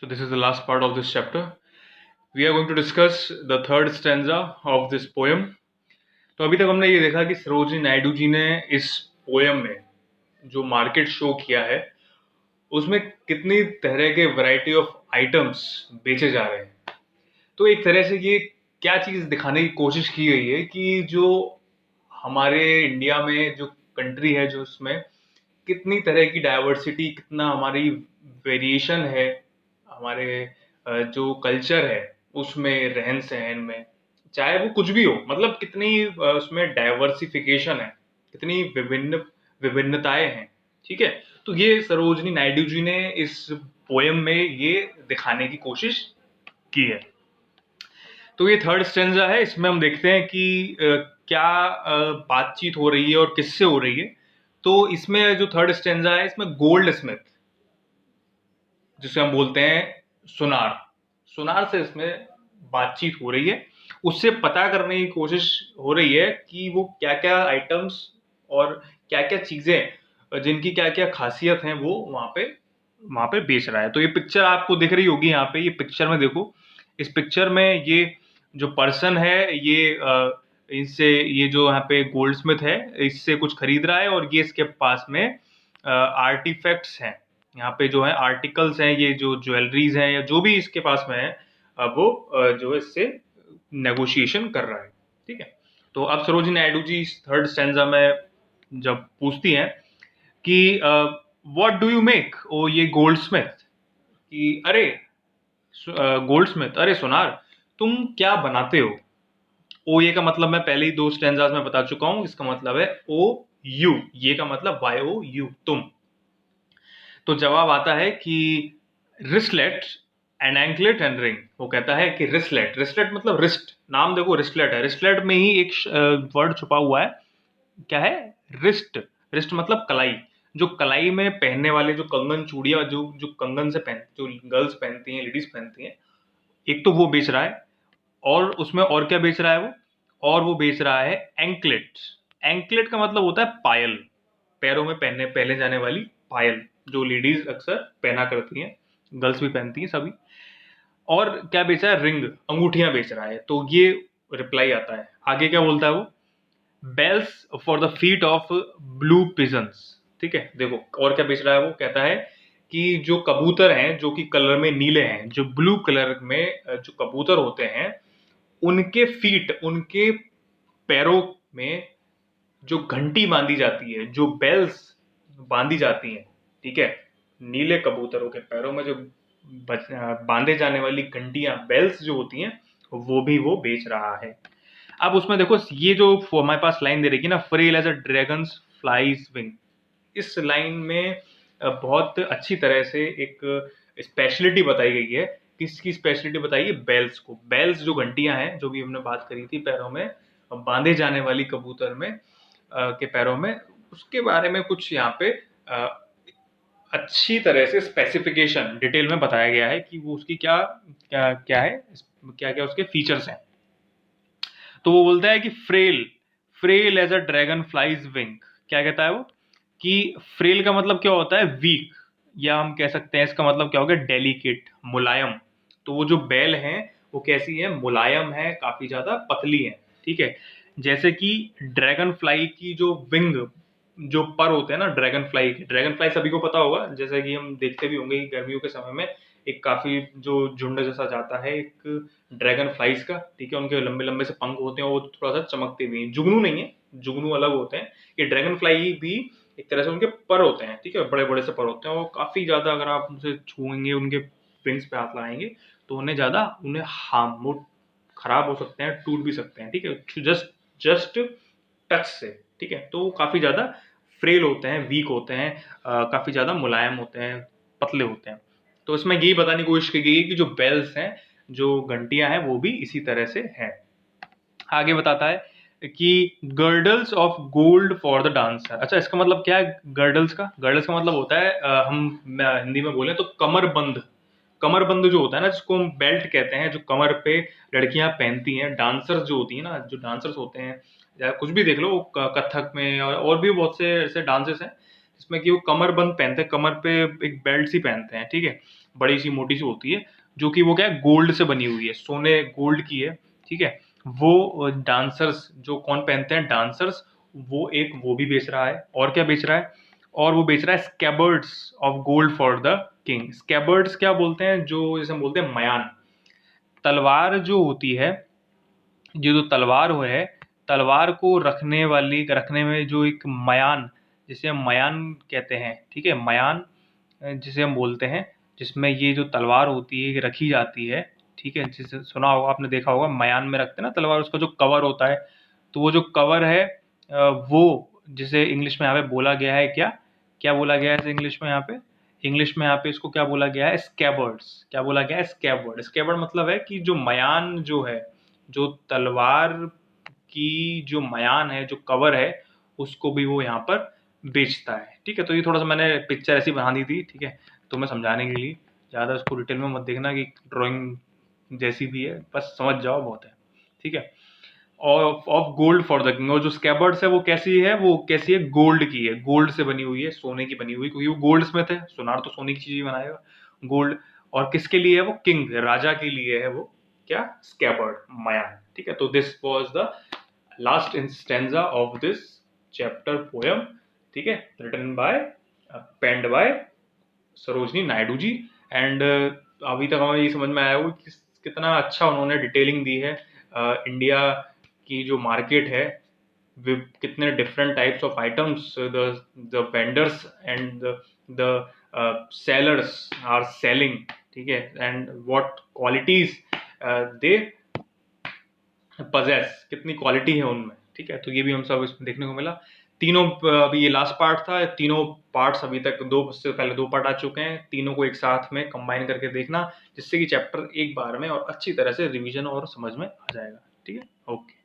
So this is the last part of this chapter. We are going to discuss the third stanza of this poem. तो अभी तक हमने ये देखा कि सरोजिनी नायडू जी ने इस पोयम में जो मार्केट शो किया है उसमें कितनी तरह के वैरायटी ऑफ आइटम्स बेचे जा रहे हैं। तो एक तरह से ये क्या चीज़ दिखाने की कोशिश की गई है कि जो हमारे इंडिया में जो कंट्री है जो उसमें कितनी तरह की डाइवर्सिटी, कितना हमारी वेरिएशन है, हमारे जो कल्चर है उसमें, रहन सहन में, चाहे वो कुछ भी हो, मतलब कितनी उसमें डाइवर्सिफिकेशन है, कितनी विभिन्न विभिन्नताएं हैं। ठीक है, तो ये सरोजनी नायडू जी ने इस पोयम में ये दिखाने की कोशिश की है। तो ये थर्ड स्टेंजा है, इसमें हम देखते हैं कि क्या बातचीत हो रही है और किससे हो रही है। तो इसमें जो थर्ड स्टेंजा है, इसमें गोल्ड स्मिथ, जिसे हम बोलते हैं सुनार, सुनार से इसमें बातचीत हो रही है। उससे पता करने की कोशिश हो रही है कि वो क्या क्या आइटम्स और क्या क्या चीजें, जिनकी क्या क्या खासियत है, वो वहां पे बेच रहा है। तो ये पिक्चर आपको दिख रही होगी यहाँ पे, ये पिक्चर में देखो। इस पिक्चर में ये जो पर्सन है, ये इससे, ये जो यहाँ पे गोल्ड स्मिथ है, इससे कुछ खरीद रहा है और ये इसके पास में आर्टिफैक्ट्स हैं। यहाँ पे जो है आर्टिकल्स हैं, ये जो ज्वेलरीज हैं या जो भी इसके पास में है, वो जो है इससे नेगोशिएशन कर रहा है। ठीक है, तो अब सरोजिनी नायडू जी थर्ड स्टैंजा में जब पूछती हैं कि व्हाट डू यू मेक ओ ये गोल्ड स्मिथ, कि अरे गोल्ड स्मिथ, अरे सोनार, तुम क्या बनाते हो। ओ ये का मतलब मैं पहले ही दो स्टैंजाज में बता चुका हूं, इसका मतलब है ओ यू, ये का मतलब वाई ओ यू, तुम। तो जवाब आता है कि रिस्लेट एंड एंकलेट एंड रिंग। वो कहता है कि रिस्लेट, रिस्लेट मतलब रिस्ट, नाम देखो रिस्लेट है, रिस्लेट में ही एक वर्ड छुपा हुआ है, क्या है, रिस्ट। रिस्ट मतलब कलाई, जो कलाई में पहनने वाले जो कंगन चूड़ियां, जो जो कंगन से पहन, जो गर्ल्स पहनती हैं, लेडीज पहनती हैं, एक तो वो बेच रहा है। और उसमें और क्या बेच रहा है वो, और वो बेच रहा है एंकलेट। एंकलेट का मतलब होता है पायल, पैरों में पहने जाने वाली पायल, जो लेडीज अक्सर पहना करती हैं, गर्ल्स भी पहनती हैं सभी। और क्या बेच रहा है, रिंग, अंगूठियां बेच रहा है। तो ये रिप्लाई आता है, आगे क्या बोलता है वो, bells for the feet of blue pigeons. ठीक है, देखो और क्या बेच रहा है वो, कहता है कि जो कबूतर हैं जो कि कलर में नीले हैं, जो ब्लू कलर में जो कबूतर होते हैं, उनके फीट, उनके पैरों में जो घंटी बांधी जाती है, जो बेल्स बांधी जाती हैं, ठीक है, नीले कबूतरों के पैरों में जो बांधे जाने वाली घंटियां, बेल्स जो होती हैं, वो बेच रहा है। अब उसमें देखो, ये जो हमारे पास लाइन दे रही है ना, frail as a dragonfly's wing, इस लाइन में बहुत अच्छी तरह से एक स्पेशलिटी बताई गई है। किसकी स्पेशलिटी बताई है, बेल्स को। बेल्स जो घंटियां हैं, जो भी हमने बात करी थी, पैरों में बांधे जाने वाली कबूतर में के पैरों में, उसके बारे में कुछ यहाँ पे अच्छी तरह से स्पेसिफिकेशन डिटेल में बताया गया है कि वो उसकी क्या क्या क्या है, क्या क्या उसके फीचर्स हैं। तो वो बोलता है कि frail, frail as a dragonfly's wing. क्या कहता है वो, कि फ्रेल का मतलब क्या होता है, वीक, या हम कह सकते हैं इसका मतलब क्या होगा, डेलिकेट, मुलायम। तो वो जो बेल हैं वो कैसी है, मुलायम है, काफी ज्यादा पतली है। ठीक है, जैसे कि ड्रैगन फ्लाई की जो विंग, जो पर होते हैं ना ड्रैगन फ्लाई के, ड्रैगन फ्लाई सभी को पता होगा, जैसे कि हम देखते भी होंगे कि गर्मियों के समय में एक काफी जो झुंड जैसा जाता है एक ड्रैगन फ्लाइज का। ठीक है, उनके लंबे लंबे से पंख होते हैं, वो थोड़ा सा चमकते भी हैं। जुगनू नहीं है, जुगनू अलग होते हैं, ये ड्रैगन फ्लाई भी एक तरह से उनके पर होते हैं। ठीक है, बड़े बड़े से पर होते हैं, वो काफी ज्यादा, अगर आप उनसे छुएंगे, उनके विंग्स पे हाथ लगाएंगे, तो उन्हें ज्यादा, उन्हें हार्म, वो खराब हो सकते हैं, टूट भी सकते हैं। ठीक है, जस्ट जस्ट टच से। ठीक है, तो काफी ज्यादा फ्रेल होते हैं, वीक होते हैं, काफी ज्यादा मुलायम होते हैं, पतले होते हैं। तो इसमें यही बताने की कोशिश की गई है कि जो बेल्स हैं, जो घंटियां हैं, वो भी इसी तरह से हैं। आगे बताता है कि girdles of gold for the dancer. अच्छा, इसका मतलब क्या है गर्डल्स का, गर्डल्स का मतलब होता है हम हिंदी में बोले तो कमरबंद। कमरबंद जो होता है ना, जिसको हम बेल्ट कहते हैं, जो कमर पे लड़कियां पहनती हैं, डांसर्स जो होती हैं ना, जो डांसर्स होते हैं, या कुछ भी देख लो, कथक में और भी बहुत से ऐसे डांसेस हैं जिसमें कि वो कमरबंद पहनते हैं, कमर पे एक बेल्ट सी पहनते हैं। ठीक है, बड़ी सी मोटी सी होती है, जो कि वो क्या है, गोल्ड से बनी हुई है, सोने गोल्ड की है, ठीक है। वो डांसर्स जो कौन पहनते हैं, डांसर्स, वो भी बेच रहा है। और क्या बेच रहा है, और वो बेच रहा है scabbards of gold for the king. Scabbards क्या बोलते हैं, जो जैसे हम बोलते हैं मयान, तलवार जो होती है, ये जो तलवार हो है, तलवार को रखने में जो एक मयान, जिसे हम मयान कहते हैं, ठीक है, मयान जिसे हम बोलते हैं, जिसमें ये जो तलवार होती है ये रखी जाती है, ठीक है। जिसे सुना होगा आपने, देखा होगा, मयान में रखते हैं ना तलवार, उसका जो कवर होता है, तो वो जो कवर है वो जिसे इंग्लिश में यहाँ पे बोला गया है, क्या क्या बोला गया है इंग्लिश में यहाँ पे, इंग्लिश में यहाँ पे इसको क्या बोला गया है, स्कैबर्ड्स। क्या बोला गया है, स्कैबर्ड। स्कैबर्ड मतलब है कि जो मयान जो है, जो तलवार की जो मयान है, जो कवर है, उसको भी वो यहाँ पर बेचता है, ठीक है। तो ये थोड़ा सा मैंने पिक्चर ऐसी बना दी थी, ठीक है, तो मैं समझाने के लिए, ज़्यादा इसको डिटेल में मत देखना कि ड्राइंग जैसी भी है, बस समझ जाओ बहुत है, ठीक है। और of gold for the king, और जो स्कैबर्ड्स है वो कैसी है, गोल्ड की है, गोल्ड से बनी हुई है, सोने की बनी हुई, क्योंकि वो गोल्ड स्मिथ है, सुनार तो सोने की चीज ही बनाएगा, गोल्ड। और किसके लिए है वो, किंग, राजा के लिए है वो, क्या, स्कैबर्ड, मयान, ठीक है। तो this was the last stanza of this chapter poem, ठीक है, written by, penned by Sarojini Naidu ji. And अभी तक हमें ये समझ में आया हो कि कितना अच्छा उन्होंने डिटेलिंग दी है इंडिया की जो मार्केट है, कितने different types of items the vendors and the sellers are selling, ठीक है, and what qualities they possess, कितनी क्वालिटी है उनमें, ठीक है। तो ये भी हम सब इसमें देखने को मिला। तीनों अभी ये लास्ट पार्ट था, तीनों पार्ट्स अभी तक से पहले 2 पार्ट आ चुके हैं, तीनों को एक साथ में कंबाइन करके देखना, जिससे कि चैप्टर एक बार में और अच्छी तरह से रिवीजन और समझ में आ जाएगा, ठीक है। ओके।